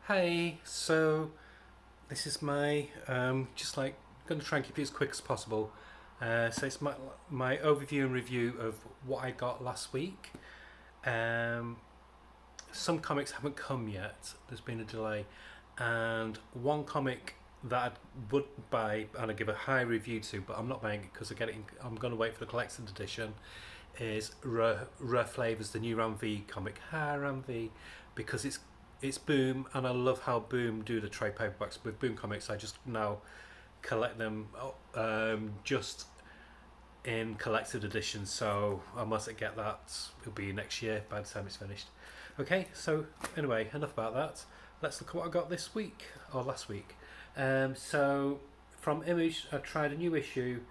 Hey, so this is my just like going to try and keep it as quick as possible. So it's my overview and review of what I got last week. Um, some comics haven't come yet. There's been a delay, and one comic that I would buy and I give a high review to, but I'm not buying it because I'm going to wait for the collector's edition. Is Rare Flavors, the new Ram V comic. Hi Ram V, because it's Boom, and I love how Boom do the trade paperbacks with Boom Comics. I just now collect them just in collected editions, so unless I get that, it'll be next year by the time it's finished. Okay, so anyway, enough about that. Let's look at what I got this week or last week. So from Image, I tried a new issue,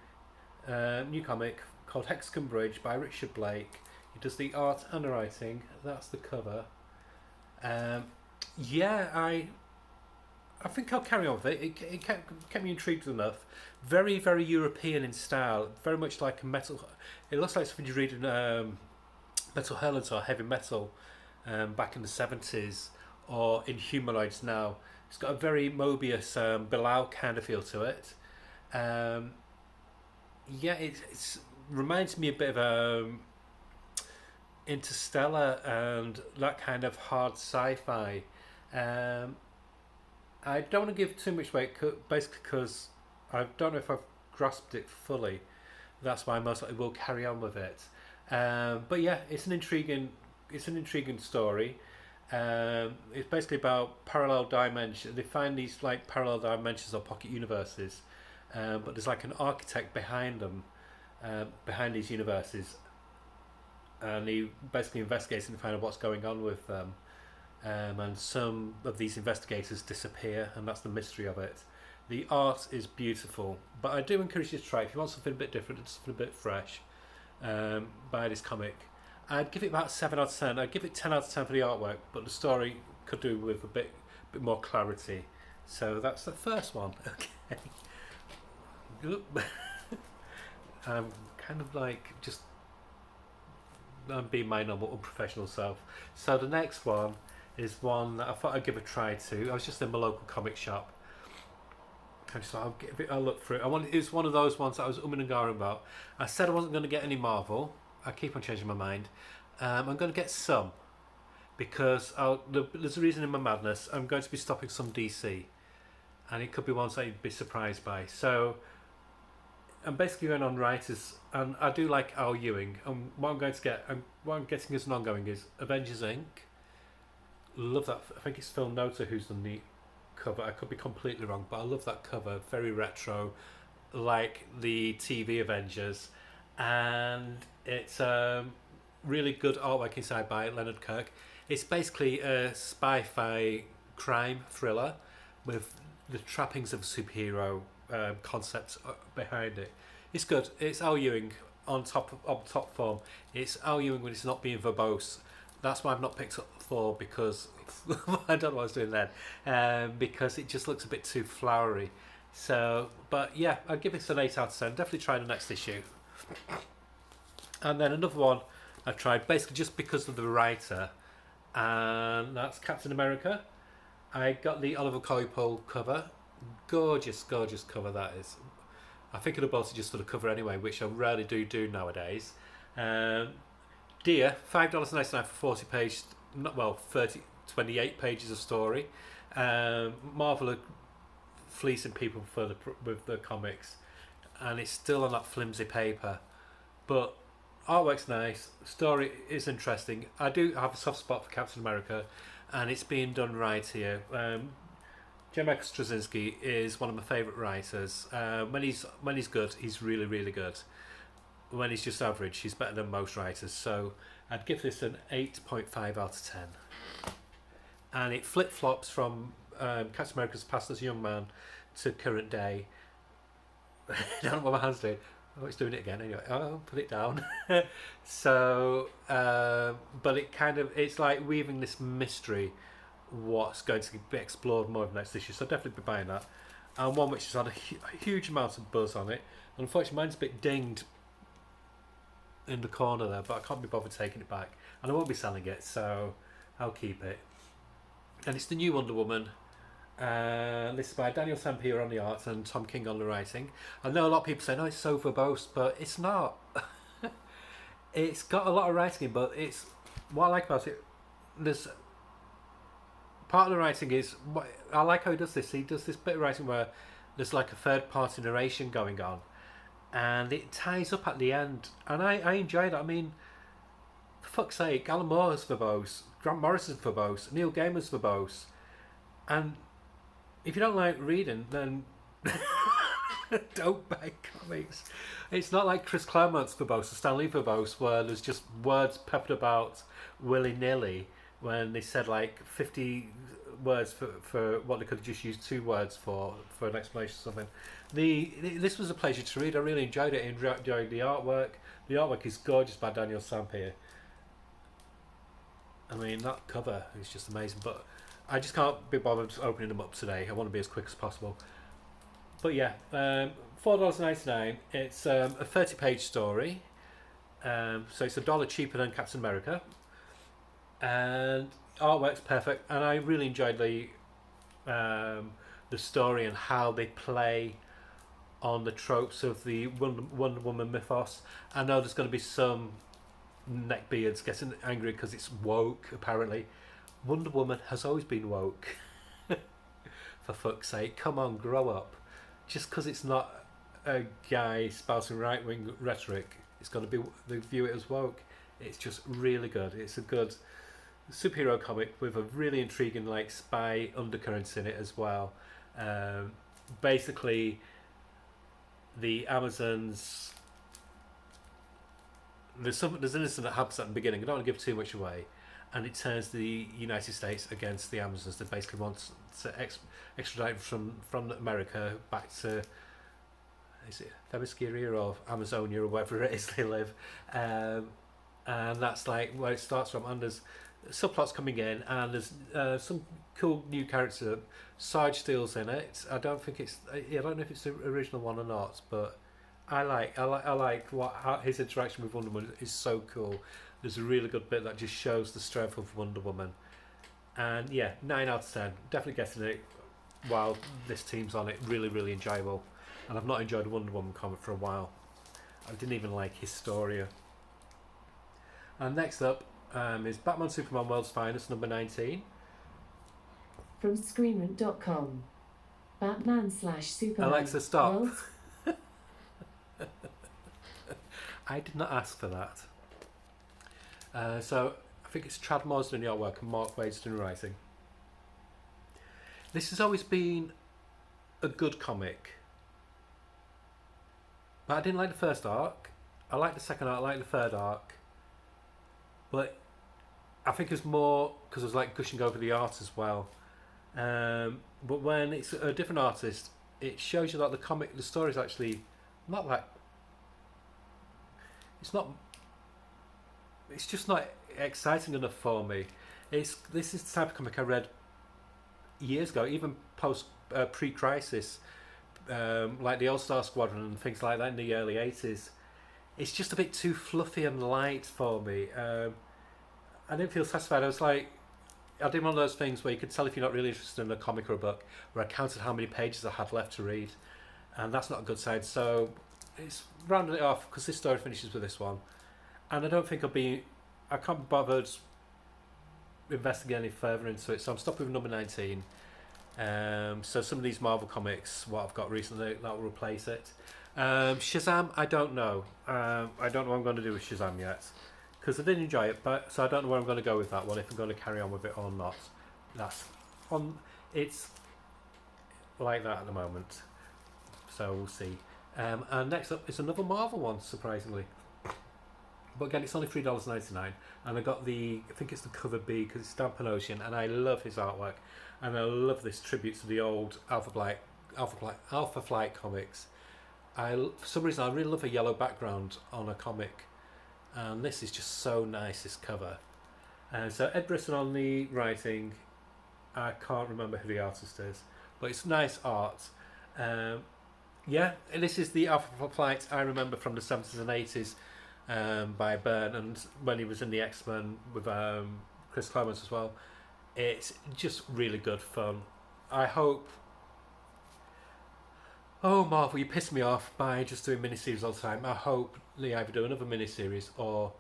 new comic called Hexagon Bridge by Richard Blake. He does the art and the writing. That's the cover. Um, yeah, I think I'll carry on with it. It kept me intrigued enough. Very, very European in style. Very much like a metal. It looks like something you read in Metal Helens or heavy metal back in the 70s or in humanoids now. It's got a very Mobius Bilal kind of feel to it. Um, yeah, it's reminds me a bit of Interstellar and that kind of hard sci-fi. Um, I don't want to give too much weight, basically because I don't know if I've grasped it fully. That's why I most likely will carry on with it. But yeah, it's an intriguing story. It's basically about parallel dimensions. They find these like parallel dimensions or pocket universes, but there's like an architect behind them, behind these universes, and he basically investigates and finds out what's going on with them. And some of these investigators disappear, and that's the mystery of it. The art is beautiful, but I do encourage you to try if you want something a bit different, something a bit fresh. Buy this comic. I'd give it about 7 out of 10. I'd give it 10 out of 10 for the artwork, but the story could do with a bit more clarity. So that's the first one. Okay. I'm kind of like just I'm being my normal unprofessional self. So the next one is one that I thought I'd give a try to. I was just in my local comic shop. I just thought I'll look through it. It was one of those ones that I was umming and ahhing about. I said I wasn't going to get any Marvel. I keep on changing my mind. I'm going to get some because there's a reason in my madness. I'm going to be stopping some DC, and it could be ones that you'd be surprised by. So I'm basically going on writers, and I do like Al Ewing. And what I'm going to get, what I'm getting as an ongoing is Avengers Inc. Love that. I think it's Phil Noto who's done the cover. I could be completely wrong, but I love that cover. Very retro, like the TV Avengers, and it's really good artwork inside by Leonard Kirk. It's basically a spy-fi crime thriller with the trappings of a superhero concept behind it. It's good. It's Al Ewing on top form. It's Al Ewing when it's not being verbose. That's why I've not picked up Thor because I don't know what I was doing then. Because it just looks a bit too flowery. So, but yeah, I'd give it an 8 out of 10. Definitely try the next issue. And then another one I've tried basically just because of the writer, and that's Captain America. I got the Oliver Coipel cover. Gorgeous, gorgeous cover that is. I think I'd have bought it just for the cover anyway, which I rarely do nowadays. Dear, $5.99 for 40 pages, not well, 28 pages of story. Marvel are fleecing people with the comics, and it's still on that flimsy paper. But artwork's nice, story is interesting. I do have a soft spot for Captain America, and it's being done right here. J. Michael Straczynski is one of my favourite writers. When he's good, he's really really good. When he's just average, he's better than most writers. So I'd give this an 8.5 out of 10. And it flip flops from Captain America's past as a young man to current day. I don't know what my hand's doing. Oh, it's doing it again. Anyway, put it down. So, but it's like weaving this mystery. What's going to be explored more of next issue. So definitely be buying that. And one which has had a huge amount of buzz on it. Unfortunately, mine's a bit dinged in the corner there, but I can't be bothered taking it back, and I won't be selling it, so I'll keep it. and it's the new Wonder Woman. This is by Daniel Sampier on the art and Tom King on the writing. I know a lot of people say, "No, it's so verbose," but it's not. It's got a lot of writing in, but it's what I like about it. There's part of the writing is what I like how he does this. He does this bit of writing where there's like a third party narration going on, and it ties up at the end, and I enjoy that. I mean, for fuck's sake, Alan Moore's verbose, Grant Morrison's verbose, Neil Gaiman's verbose, and if you don't like reading, then don't buy comics. It's not like Chris Claremont's verbose or Stan Lee verbose, where there's just words peppered about willy nilly when they said like 50 words for what they could have just used 2 words for an explanation or something. This was a pleasure to read. I really enjoyed it. I enjoyed the artwork. The artwork is gorgeous by Daniel Sampier. I mean, that cover is just amazing, but I just can't be bothered opening them up today. I want to be as quick as possible. But yeah, $4.99. It's a 30-page story, so it's $1 cheaper than Captain America, and artwork's perfect. And I really enjoyed the story and how they play on the tropes of the Wonder Woman mythos. I know there's going to be some neckbeards getting angry because it's woke. Apparently, Wonder Woman has always been woke. For fuck's sake, come on, grow up. Just because it's not a guy spouting right-wing rhetoric, it's going to be, they view it as woke. It's just really good. It's a good superhero comic with a really intriguing like spy undercurrents in it as well. Basically, the Amazons. There's an incident that happens at the beginning. I don't want to give too much away, and it turns the United States against the Amazons. They basically want to extradite from America back to, is it Themyscira or Amazonia or wherever it is they live, and that's like where it starts from. And there's subplots coming in, and there's some cool new character. Sarge Steele's in it. I don't know if it's the original one or not, but I like how his interaction with Wonder Woman is so cool. There's a really good bit that just shows the strength of Wonder Woman. And yeah, 9 out of 10. Definitely getting it while this team's on it. Really, really enjoyable. And I've not enjoyed a Wonder Woman comic for a while. I didn't even like Historia. And next up is Batman Superman World's Finest, number 19. From Screenrant.com. Batman/Superman. Alexa, stop. I did not ask for that. So I think it's Chad Mosden in the artwork and Mark Waid's in writing. This has always been a good comic, but I didn't like the first arc. I liked the second arc, I liked the third arc, but I think it's more because I was like gushing over the art as well. But when it's a different artist, it shows you that the story is actually not that. It's just not exciting enough for me. This is the type of comic I read years ago, even pre-crisis, like the All-Star Squadron and things like that in the early 80s. It's just a bit too fluffy and light for me. I didn't feel satisfied. I did one of those things where you could tell if you're not really interested in a comic or a book, where I counted how many pages I had left to read, and that's not a good sign. So it's rounding it off because this story finishes with this one, and I don't think I can't be bothered investing any further into it, so I'm stopping with number 19. So some of these Marvel comics, what I've got recently, that will replace it. Shazam, I don't know. I don't know what I'm going to do with Shazam yet, because I did enjoy it, but so I don't know where I'm going to go with that one, if I'm going to carry on with it or not. It's like that at the moment, so we'll see. And next up is another Marvel one, surprisingly. But again, it's only $3.99, and I got I think it's the cover B because it's Dan Panosian, and I love his artwork, and I love this tribute to the old Alpha Flight comics. For some reason, I really love a yellow background on a comic, and this is just so nice, this cover. And so Ed Brisson on the writing, I can't remember who the artist is, but it's nice art. Yeah, and this is the Alpha Flight I remember from the 70s and 80s by Byrne, and when he was in the X-Men with Chris Claremont as well. It's just really good fun. I hope. Oh, Marvel, you piss me off by just doing miniseries all the time. I hope they either do another miniseries or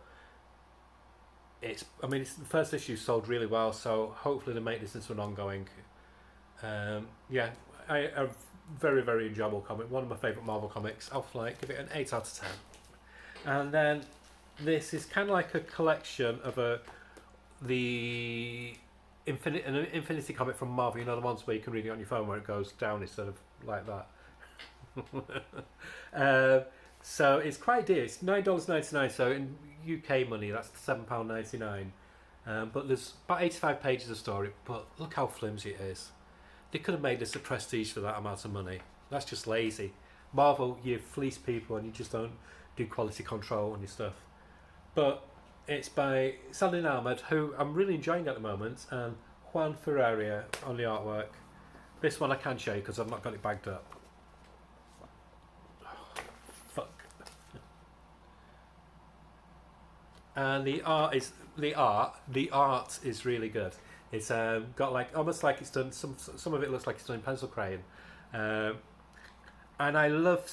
the first issue sold really well, so hopefully they make this into an ongoing. Yeah, a very, very enjoyable comic. One of my favourite Marvel comics. I'll give it an 8 out of 10. And then this is kind of like a collection of the an Infinity comic from Marvel. You know, the ones where you can read it on your phone where it goes down instead of like that. So it's quite dear. It's $9.99. So in UK money, that's £7.99. But there's about 85 pages of story. But look how flimsy it is. They could have made this a prestige for that amount of money. That's just lazy. Marvel, you fleece people and you just don't do quality control on your stuff. But it's by Saladin Ahmed, who I'm really enjoying at the moment, and Juan Ferreira on the artwork. This one I can show you because I've not got it bagged up. Fuck. And the art is really good. It's got almost like it's done. Some of it looks like it's done in pencil crayon. And I love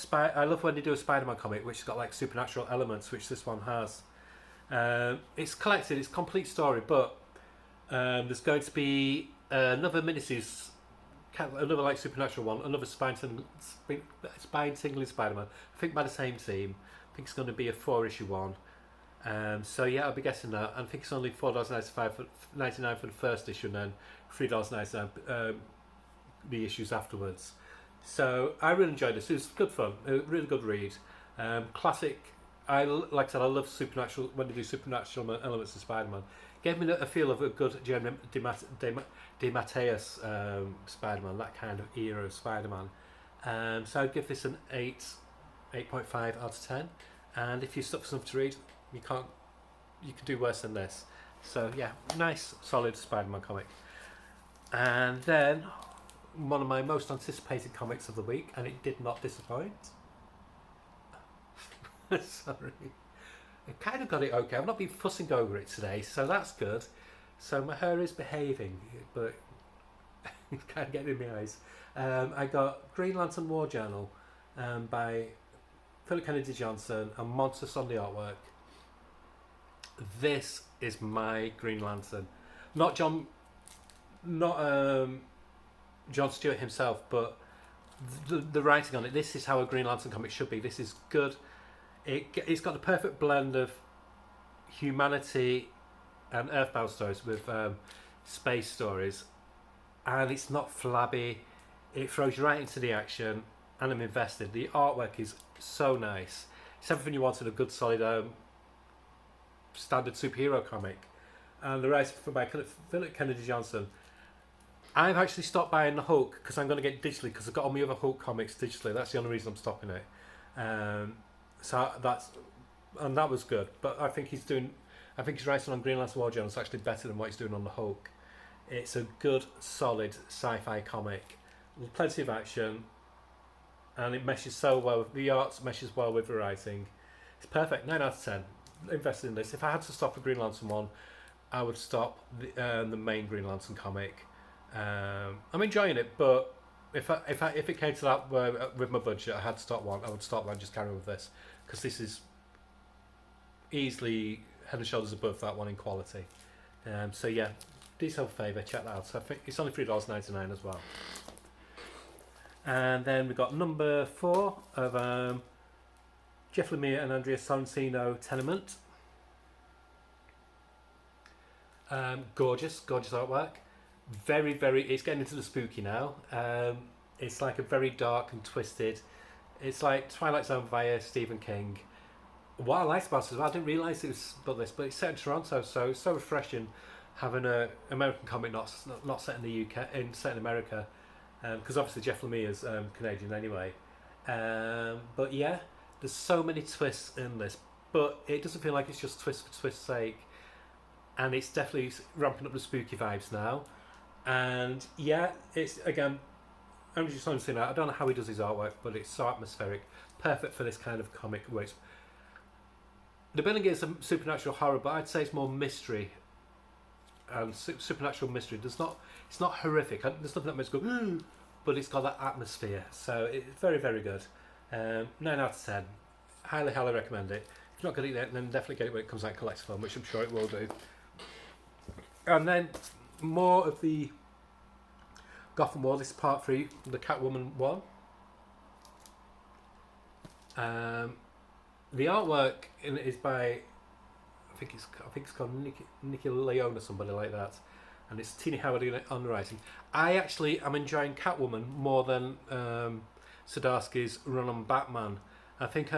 when they do a Spider-Man comic which has got like supernatural elements, which this one has. It's collected, it's a complete story, but there's going to be another miniseries, another like supernatural one, another spine-tingling Spider-Man. I think by the same team. I think it's going to be a 4-issue one. So yeah, I'll be guessing that. And I think it's only $4.99 for the first issue, and then $3.99 the issues afterwards. So I really enjoyed this. It was good fun, a really good read. Classic. Like I said, I love supernatural when they do supernatural elements of Spider-Man. Gave me a feel of a good Jeremy DeMatteis Spider-Man, that kind of era of Spider-Man. So I'd give this an 8.5 out of 10. And if you're stuck for something to read, you can do worse than this. So yeah, nice, solid Spider-Man comic. And then one of my most anticipated comics of the week, and it did not disappoint. Sorry, I kind of got it okay. I've not been fussing over it today, so that's good. So my hair is behaving, but it's kind of getting in my eyes. I got Green Lantern War Journal by Philip Kennedy Johnson and Montes on the artwork. This is my Green Lantern, not John Stewart himself, but the writing on it. This is how a Green Lantern comic should be. This is good. It's got the perfect blend of humanity and Earthbound stories with space stories, and it's not flabby. It throws you right into the action, and I'm invested. The artwork is so nice. It's everything you want in a good, solid, standard superhero comic. And the writing by Philip Kennedy Johnson. I've actually stopped buying the Hulk because I'm going to get it digitally, because I've got all my other Hulk comics digitally. That's the only reason I'm stopping it. So that was good. But I think he's writing on Green Lantern War Journal is actually better than what he's doing on the Hulk. It's a good, solid sci-fi comic. Plenty of action, and it meshes so well. The art meshes well with the writing. It's perfect. 9 out of 10. Invested in this. If I had to stop a Green Lantern one, I would stop the main Green Lantern comic. I'm enjoying it, but if it came to that with my budget, I had to stop one. I would stop one and just carry on with this, because this is easily head and shoulders above that one in quality. So yeah, do yourself a favour, check that out. So I think it's only $3.99 as well. And then we got number 4 of Jeff Lemire and Andrea Sorrentino, Tenement. Gorgeous artwork. Very, very. It's getting into the spooky now. It's like a very dark and twisted. It's like Twilight Zone via Stephen King. What I liked about it as well, I didn't realise it was about this, but it's set in Toronto, so it's so refreshing having an American comic not set in the UK, set in America, because obviously Jeff Lemire is Canadian anyway. But yeah, there's so many twists in this, but it doesn't feel like it's just twist for twist's sake, and it's definitely ramping up the spooky vibes now. And yeah, it's again, I'm just saying that I don't know how he does his artwork, but it's so atmospheric, perfect for this kind of comic. Where it's, the billing is a supernatural horror, but I'd say it's more mystery. and supernatural mystery. It's not horrific. There's nothing that makes you go, ooh, but it's got that atmosphere. So it's very, very good. 9 out of 10. Highly, highly recommend it. If you're not going to get it, then definitely get it when it comes out in collector form, which I'm sure it will do. And then more of the Gotham War. This is part 3, the Catwoman one. The artwork is by, I think it's called Nikki Leone or somebody like that, and it's Tina Howard on the writing. I actually am enjoying Catwoman more than Zdarsky's run on Batman. I think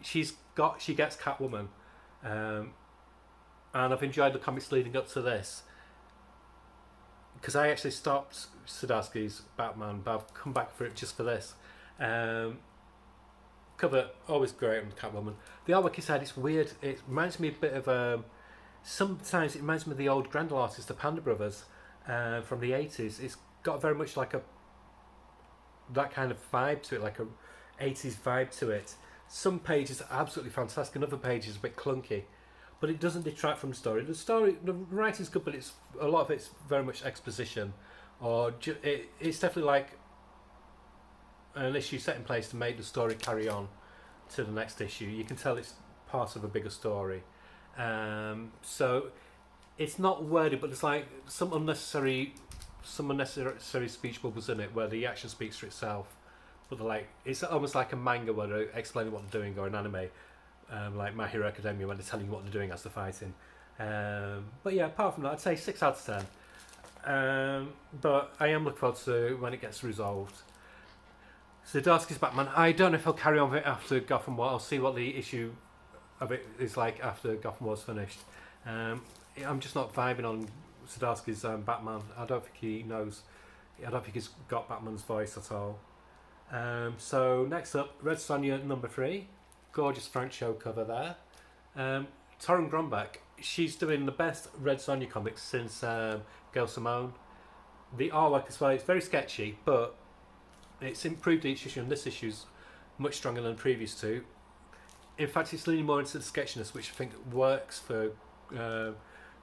she gets Catwoman, and I've enjoyed the comics leading up to this, because I actually stopped Zdarsky's Batman, but I've come back for it just for this. Cover always great on Catwoman. The artwork inside, it's weird. It reminds me a bit of sometimes it reminds me of the old Grendel artists, the Panda Brothers, from the 80s. It's got very much like that kind of vibe to it, like a 80s vibe to it. Some pages are absolutely fantastic, and other pages are a bit clunky, but it doesn't detract from the story. The writing's good, but a lot of it's very much exposition, or it's definitely like an issue set in place to make the story carry on to the next issue. You can tell it's part of a bigger story. So it's not wordy, but it's like some unnecessary speech bubbles in it where the action speaks for itself. But it's almost like a manga where they're explaining what they're doing, or an anime, like My Hero Academia, when they're telling you what they're doing as they're fighting. But yeah, apart from that, I'd say 6 out of 10. But I am looking forward to when it gets resolved. Zdarsky's Batman, I don't know if he'll carry on with it after Gotham War. I'll see what the issue of it is like after Gotham War's finished. I'm just not vibing on Zdarsky's Batman. I don't think he knows. I don't think he's got Batman's voice at all. So next up, Red Sonja number 3. Gorgeous front show cover there. Torun Grombeck, she's doing the best Red Sonja comics since Gail Simone. The artwork as well, it's very sketchy, but it's improved each issue, and this issue's much stronger than the previous two. In fact, it's leaning more into the sketchiness, which I think works for Red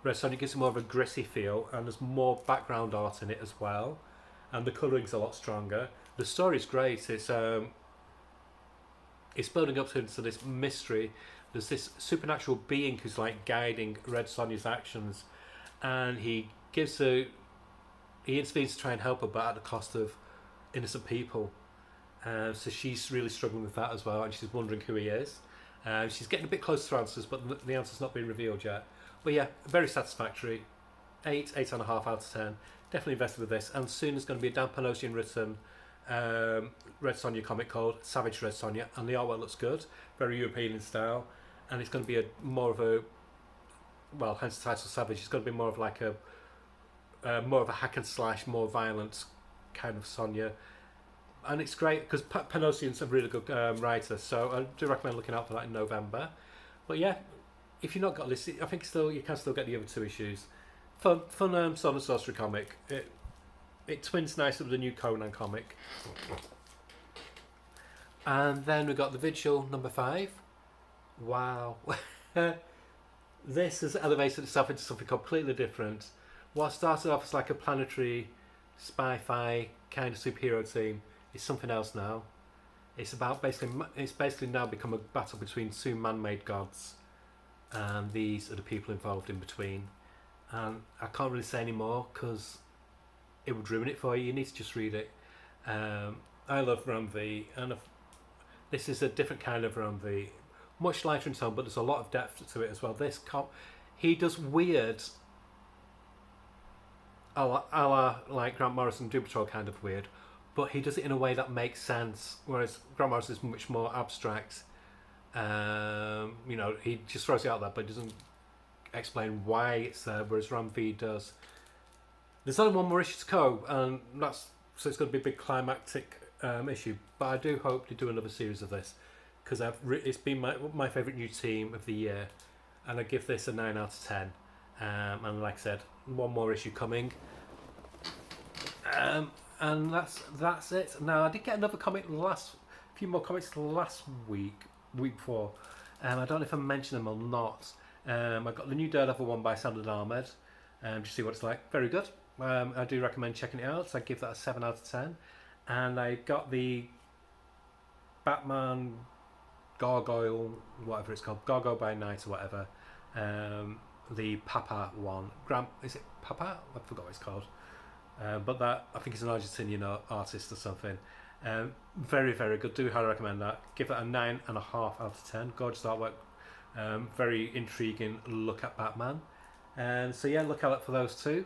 Sonja. It gives it more of a gritty feel, and there's more background art in it as well, and the colouring's a lot stronger. The story's great. It's building up into this mystery. There's this supernatural being who's like guiding Red Sonja's actions, and he intervenes to try and help her, but at the cost of innocent people. So she's really struggling with that as well, and she's wondering who he is. She's getting a bit close to answers, but the answer's not been revealed yet. But yeah, very satisfactory. 8.5 out of 10. Definitely invested with this. And soon there's going to be a Dan Panosian written Red Sonja comic called Savage Red Sonja, and the artwork looks good, very European in style, and it's going to be more of a, well, hence the title Savage. It's going to be more of like more of a hack and slash, more violent kind of Sonja, and it's great because Panosian's a really good writer, so I do recommend looking out for that in November. But yeah, if you've not got this, I think you can still get the other 2 issues. Fun Sword and Sorcery comic. It twins nicely with the new Conan comic. And then we got the Vigil number 5. Wow. This has elevated itself into something completely different. What started off as like a planetary spy-fi kind of superhero team is something else now. It's basically now become a battle between 2 man-made gods, and these are the people involved in between. And I can't really say any more because it would ruin it for you. You need to just read it. I love Ram V, and this is a different kind of Ram V, much lighter in tone, but there's a lot of depth to it as well. He does weird, a la like Grant Morrison Doom Patrol kind of weird, but he does it in a way that makes sense, whereas Grant Morrison is much more abstract. He just throws it out there, but doesn't explain why it's there, whereas Ram V does. There's only one more issue to go, and so it's going to be a big climactic issue, but I do hope they do another series of this, because it's been my favourite new team of the year, and I give this a 9 out of 10. And like I said, one more issue coming, and that's it. Now I did get another few more comics last week before. I don't know if I mentioned them or not. I got the new Daredevil one by Sandra Ahmed. just see what it's like. Very good. I do recommend checking it out. So I give that a 7 out of 10. And I got the Batman Gargoyle, whatever it's called, Gargoyle by Night or whatever. The Papa one. Is it Papa? I forgot what it's called. But that, I think it's an Argentinian artist or something. Very, very good. Do highly recommend that. Give that a 9.5 out of 10. Gorgeous artwork. Very intriguing look at Batman. And so yeah, look out for those two.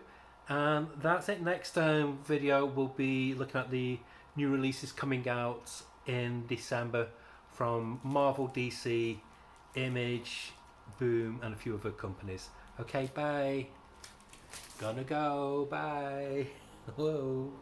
And that's it. Next video we'll be looking at the new releases coming out in December from Marvel, DC, Image, Boom, and a few other companies. Okay, bye. Gonna go. Bye. Hello.